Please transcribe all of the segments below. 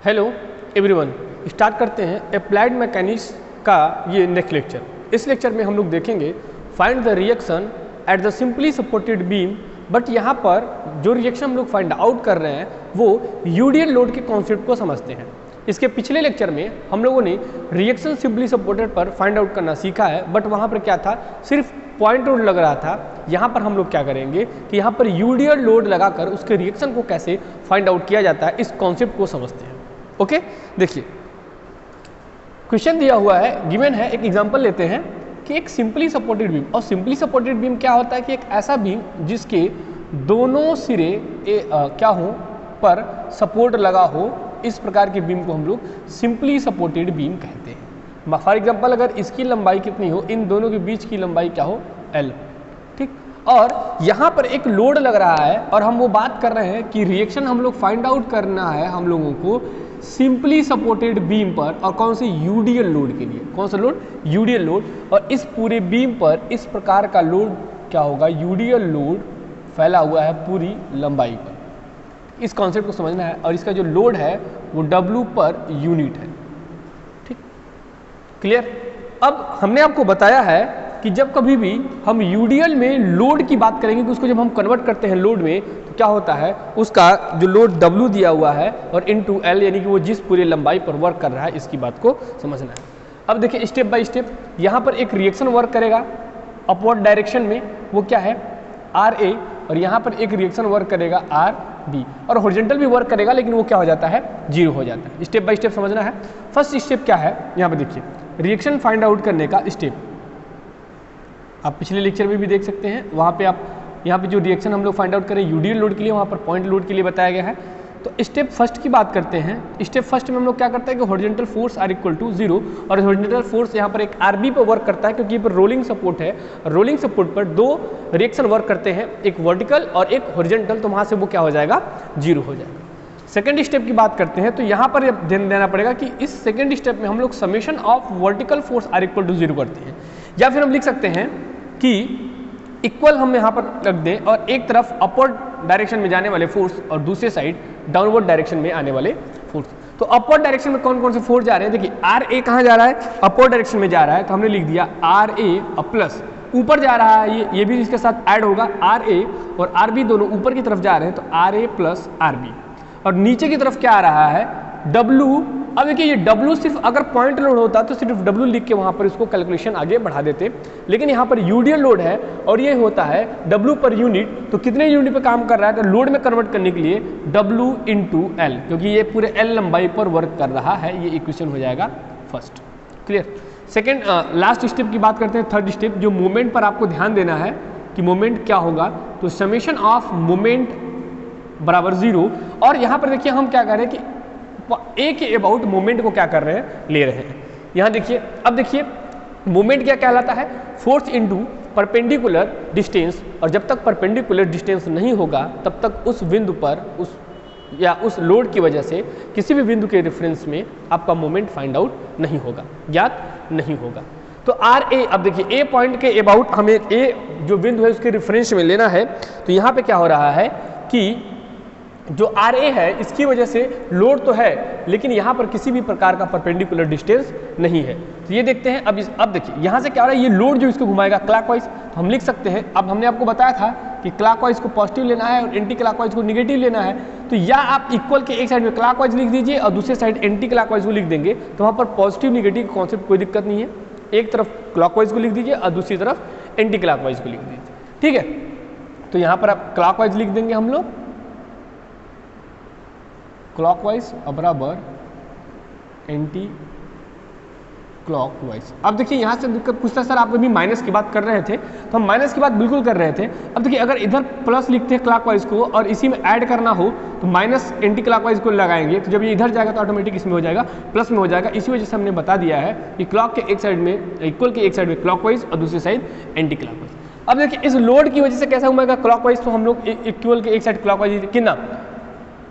Hello everyone, start करते हैं applied mechanics का ये नेक्स्ट लेक्चर। इस लेक्चर में हम लोग देखेंगे find the reaction at the simply supported beam. But यहाँ पर जो रिएक्शन हम लोग फाइंड आउट कर रहे हैं वो यूडियल लोड के कॉन्सेप्ट को समझते हैं। इसके पिछले लेक्चर में हम लोगों ने रिएक्शन सिंपली सपोर्टेड पर फाइंड आउट करना सीखा है, बट वहाँ पर क्या था, सिर्फ पॉइंट लोड लग रहा था। यहाँ पर हम लोग क्या करेंगे कि यहाँ पर यूडियल लोड लगाकर उसके रिएक्शन को कैसे फाइंड आउट किया जाता है, इस कॉन्सेप्ट को समझते हैं। ओके, देखिए क्वेश्चन दिया हुआ है, गिवन है। एक एग्जांपल लेते हैं कि एक सिंपली सपोर्टेड बीम, और सिंपली सपोर्टेड बीम क्या होता है कि एक ऐसा बीम जिसके दोनों सिरे क्या हो पर सपोर्ट लगा हो, इस प्रकार के बीम को हम लोग सिंपली सपोर्टेड बीम कहते हैं। फॉर एग्जांपल अगर इसकी लंबाई कितनी हो, इन दोनों के बीच की लंबाई क्या हो, L, ठीक। और यहाँ पर एक लोड लग रहा है और हम वो बात कर रहे हैं कि रिएक्शन हम लोग फाइंड आउट करना है हम लोगों को सिंपली सपोर्टेड बीम पर, और कौन से, यूडियल लोड के लिए। कौन सा लोड, यूडियल लोड। और इस पूरे बीम पर इस प्रकार का लोड क्या होगा, यूडियल लोड फैला हुआ है पूरी लंबाई पर। इस कॉन्सेप्ट को समझना है, और इसका जो लोड है वो W पर यूनिट है, ठीक, क्लियर। अब हमने आपको बताया है कि जब कभी भी हम यूडियल में लोड की बात करेंगे कि उसको जब हम कन्वर्ट करते हैं लोड में, तो क्या होता है, उसका जो लोड W दिया हुआ है और इनटू L, यानी कि वो जिस पूरी लंबाई पर वर्क कर रहा है, इसकी बात को समझना है। अब देखिए स्टेप बाय स्टेप, यहाँ पर एक रिएक्शन वर्क करेगा अपवर्ड डायरेक्शन में, वो क्या है, RA, और यहाँ पर एक रिएक्शन वर्क करेगा RB, और हॉरिजॉन्टल भी वर्क करेगा, लेकिन वो क्या हो जाता है, जीरो हो जाता है। स्टेप बाय स्टेप समझना है। फर्स्ट स्टेप क्या है, यहाँ पर देखिए रिएक्शन फाइंड आउट करने का स्टेप, आप पिछले लेक्चर में भी देख सकते हैं। वहाँ पे आप यहाँ पे जो रिएक्शन हम लोग फाइंड आउट करें यूडियल लोड के लिए, वहाँ पर पॉइंट लोड के लिए बताया गया है। तो स्टेप फर्स्ट की बात करते हैं। स्टेप फर्स्ट में हम लोग क्या करते हैं कि horizontal force are equal to 0, और हॉरिजॉन्टल फोर्स यहाँ पर एक RB पर वर्क करता है, क्योंकि ये पर रोलिंग सपोर्ट है। रोलिंग सपोर्ट पर दो रिएक्शन वर्क करते हैं, एक वर्टिकल और एक हॉरिजॉन्टल, तो वहाँ से वो क्या हो जाएगा, 0 हो जाएगा। सेकेंड स्टेप की बात करते हैं, तो यहाँ पर ध्यान देना पड़ेगा कि इस सेकेंड स्टेप में हम लोग summation of vertical force are equal to 0 करते हैं, या फिर हम लिख सकते हैं कि इक्वल हम यहाँ पर रख दें, और एक तरफ अपवर्ड डायरेक्शन में जाने वाले फोर्स और दूसरे साइड डाउनवर्ड डायरेक्शन में आने वाले फोर्स। तो अपवर्ड डायरेक्शन में कौन कौन से फोर्स जा रहे हैं, देखिए RA कहाँ जा रहा है, अपवर्ड डायरेक्शन में जा रहा है, तो हमने लिख दिया RA और प्लस ऊपर जा रहा है, ये भी इसके साथ ऐड होगा, RA और RB दोनों ऊपर की तरफ जा रहे हैं, तो RA प्लस RB। और नीचे की तरफ क्या आ रहा है, W। अब देखिए ये W सिर्फ अगर पॉइंट लोड होता तो सिर्फ W लिख के वहाँ पर इसको कैलकुलेशन आगे बढ़ा देते, लेकिन यहाँ पर यूडियल लोड है और ये होता है W पर यूनिट, तो कितने यूनिट पे काम कर रहा है, तो लोड में कन्वर्ट करने के लिए W इंटू L, क्योंकि ये पूरे L लंबाई पर वर्क कर रहा है। ये इक्वेशन हो जाएगा first, clear. Second last step की बात करते हैं, थर्ड स्टेप, जो मोमेंट पर आपको ध्यान देना है कि मोमेंट क्या होगा, तो समेशन ऑफ मोमेंट बराबर 0। और यहाँ पर देखिए हम क्या कर रहे हैं कि A के अबाउट मोमेंट को क्या कर रहे हैं, ले रहे हैं। यहाँ देखिए, अब देखिए मोमेंट क्या कहलाता है, फोर्स इनटू परपेंडिकुलर डिस्टेंस, और जब तक परपेंडिकुलर डिस्टेंस नहीं होगा तब तक उस बिंदु पर उस लोड की वजह से किसी भी बिंदु के रेफरेंस में आपका मोमेंट फाइंड आउट नहीं होगा, ज्ञात नहीं होगा। तो RA, अब देखिए A पॉइंट के अबाउट हमें A जो बिंदु है उसके रेफरेंस में लेना है, तो यहाँ पे क्या हो रहा है कि जो RA है इसकी वजह से लोड तो है, लेकिन यहाँ पर किसी भी प्रकार का परपेंडिकुलर डिस्टेंस नहीं है। तो ये देखते हैं, अब देखिए यहाँ से क्या हो रहा है, ये लोड जो इसको घुमाएगा क्लॉकवाइज, तो हम लिख सकते हैं, अब हमने आपको बताया था कि क्लॉकवाइज को पॉजिटिव लेना है और एंटी क्लॉकवाइज को निगेटिव लेना है। तो या आप इक्वल के एक साइड में क्लॉकवाइज लिख दीजिए और दूसरे साइड एंटी क्लॉकवाइज को लिख देंगे, तो वहाँ पर पॉजिटिव निगेटिव कॉन्सेप्ट कोई दिक्कत नहीं है। एक तरफ क्लॉकवाइज को लिख दीजिए और दूसरी तरफ एंटी क्लॉकवाइज को लिख दीजिए, ठीक है। तो यहाँ पर आप क्लॉकवाइज लिख देंगे हम लोग, क्लॉकवाइज बराबर एंटी क्लॉकवाइज। अब देखिए यहाँ से दिक्कत पूछता है, सर आप अभी माइनस की बात कर रहे थे, तो हम माइनस की बात बिल्कुल कर रहे थे। अब देखिए अगर इधर प्लस लिखते हैं क्लॉकवाइज को और इसी में ऐड करना हो तो माइनस एंटी क्लॉकवाइज को लगाएंगे, तो जब ये इधर जाएगा तो ऑटोमेटिक इसमें हो जाएगा, प्लस में हो जाएगा। इसी वजह से हमने बता दिया है कि क्लॉक के एक साइड में, इक्वल के एक साइड में क्लॉकवाइज और दूसरी साइड एंटी क्लॉकवाइज। अब देखिए इस लोड की वजह से कैसा घुमाएगा क्लॉकवाइज, तो हम लोग इक्वल के एक साइड क्लॉकवाइज कितना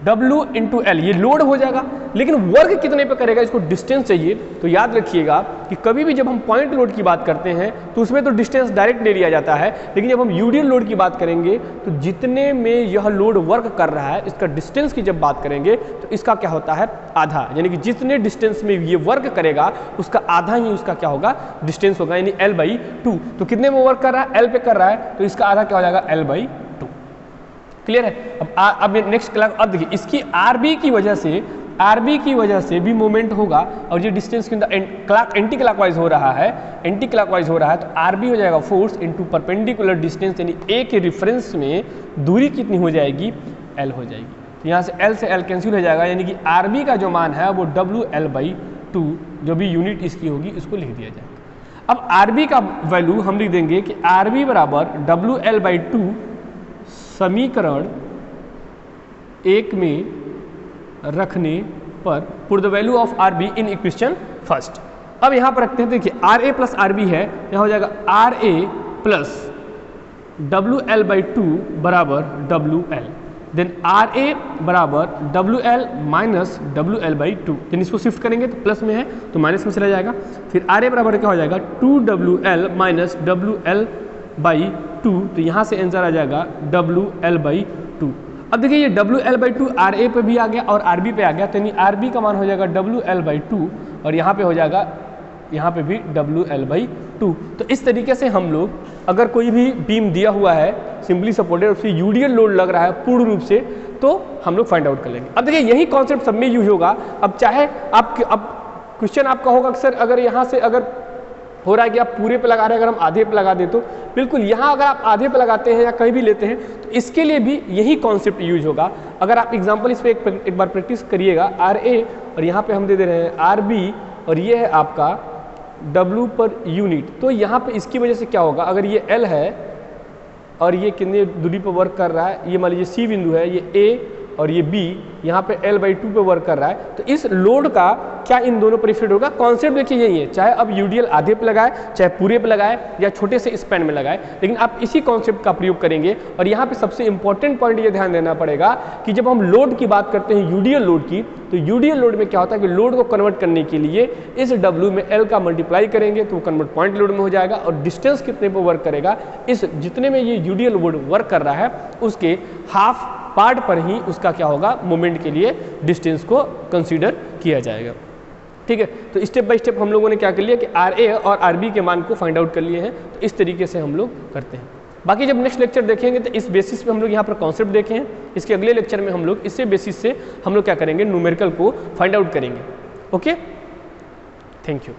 W इंटू एल, ये लोड हो जाएगा, लेकिन वर्क कितने पे करेगा, इसको डिस्टेंस चाहिए। तो याद रखिएगा कि कभी भी जब हम पॉइंट लोड की बात करते हैं तो उसमें तो डिस्टेंस डायरेक्ट ले लिया जाता है, लेकिन जब हम यूडियल लोड की बात करेंगे तो जितने में यह लोड वर्क कर रहा है इसका डिस्टेंस की जब बात करेंगे तो इसका क्या होता है, आधा, यानी कि जितने डिस्टेंस में ये वर्क करेगा उसका आधा ही उसका क्या होगा, डिस्टेंस होगा, यानी L/2। तो कितने में वर्क कर रहा है, L पे कर रहा है, तो इसका आधा क्या हो जाएगा, L/2। क्लियर है। अब नेक्स्ट क्लास, अब देखिए इसकी आरबी की वजह से भी मूवमेंट होगा, और ये डिस्टेंस के अंदर एंटी क्लॉकवाइज हो रहा है, तो आरबी हो जाएगा फोर्स इनटू परपेंडिकुलर डिस्टेंस, यानी ए के रेफरेंस में दूरी कितनी हो जाएगी, एल हो जाएगी। तो यहाँ से एल से एल कैंसिल हो जाएगा, यानी कि आरबी का जो मान है वो WL/2 जो भी यूनिट इसकी होगी इसको लिख दिया जाएगा। अब आरबी का वैल्यू हम लिख देंगे कि आरबी बराबर WL/2 समीकरण 1 में रखने पर put the value of RB in equation first. अब यहाँ पर रखते हैं, देखिए RA प्लस RB है, यहाँ हो जाएगा RA प्लस WL/2 बराबर WL, देन RA बराबर WL माइनस WL/2, यानी इसको शिफ्ट करेंगे तो प्लस में है तो माइनस में चला जाएगा। फिर RA बराबर क्या हो जाएगा 2WL माइनस WL/2, तो यहाँ से आंसर आ जाएगा WL/2। अब देखिए ये WL/2 RA पे भी आ गया और RB पे आ गया, तो यानी RB का मान हो जाएगा WL/2 और यहाँ पे हो जाएगा, यहाँ पे भी WL/2। तो इस तरीके से हम लोग अगर कोई भी बीम दिया हुआ है सिंपली सपोर्टेड, उससे यूडियल लोड लग रहा है पूर्ण रूप से, तो हम लोग फाइंड आउट कर लेंगे। अब देखिए यही कॉन्सेप्ट सब में यूज होगा। अब चाहे अब क्वेश्चन आपका होगा कि सर अगर यहाँ से अगर हो रहा है कि आप पूरे पे लगा रहे हैं, अगर हम आधे पे लगा दें तो बिल्कुल यहाँ अगर आप आधे पे लगाते हैं या कहीं भी लेते हैं तो इसके लिए भी यही कॉन्सेप्ट यूज होगा। अगर आप एग्जांपल इस पर एक बार प्रैक्टिस करिएगा, RA और यहाँ पे हम दे दे रहे हैं RB और ये है आपका W पर यूनिट, तो यहाँ पे इसकी वजह से क्या होगा, अगर ये L है और ये कितने दूरी पर वर्क कर रहा है, ये मान लीजिए C बिंदु है, ये A और ये B यहाँ पे L/2 पे वर्क कर रहा है, तो इस लोड का क्या इन दोनों पर इफेक्ट होगा। कॉन्सेप्ट देखिए यही है, चाहे अब यूडियल आधे पे लगाए, चाहे पूरे पे लगाए या छोटे से स्पैन में लगाए, लेकिन आप इसी कॉन्सेप्ट का प्रयोग करेंगे। और यहाँ पे सबसे इंपॉर्टेंट पॉइंट ये ध्यान देना पड़ेगा कि जब हम लोड की बात करते हैं यूडियल लोड की, तो यूडियल लोड में क्या होता है कि लोड को कन्वर्ट करने के लिए इस W में L का मल्टीप्लाई करेंगे तो वो कन्वर्ट पॉइंट लोड में हो जाएगा, और डिस्टेंस कितने पर वर्क करेगा, इस जितने में ये यूडियल लोड वर्क कर रहा है उसके हाफ पार्ट पर ही उसका क्या होगा, मोमेंट के लिए डिस्टेंस को कंसीडर किया जाएगा। ठीक है, तो स्टेप बाय स्टेप हम लोगों ने क्या कर लिया कि RA और RB के मान को फाइंड आउट कर लिए हैं, तो इस तरीके से हम लोग करते हैं। बाकी जब नेक्स्ट लेक्चर देखेंगे तो इस बेसिस पे हम लोग यहाँ पर कॉन्सेप्ट देखे हैं, इसके अगले लेक्चर में हम लोग इससे बेसिस से हम लोग क्या करेंगे, न्यूमेरिकल को फाइंड आउट करेंगे। Okay, thank you.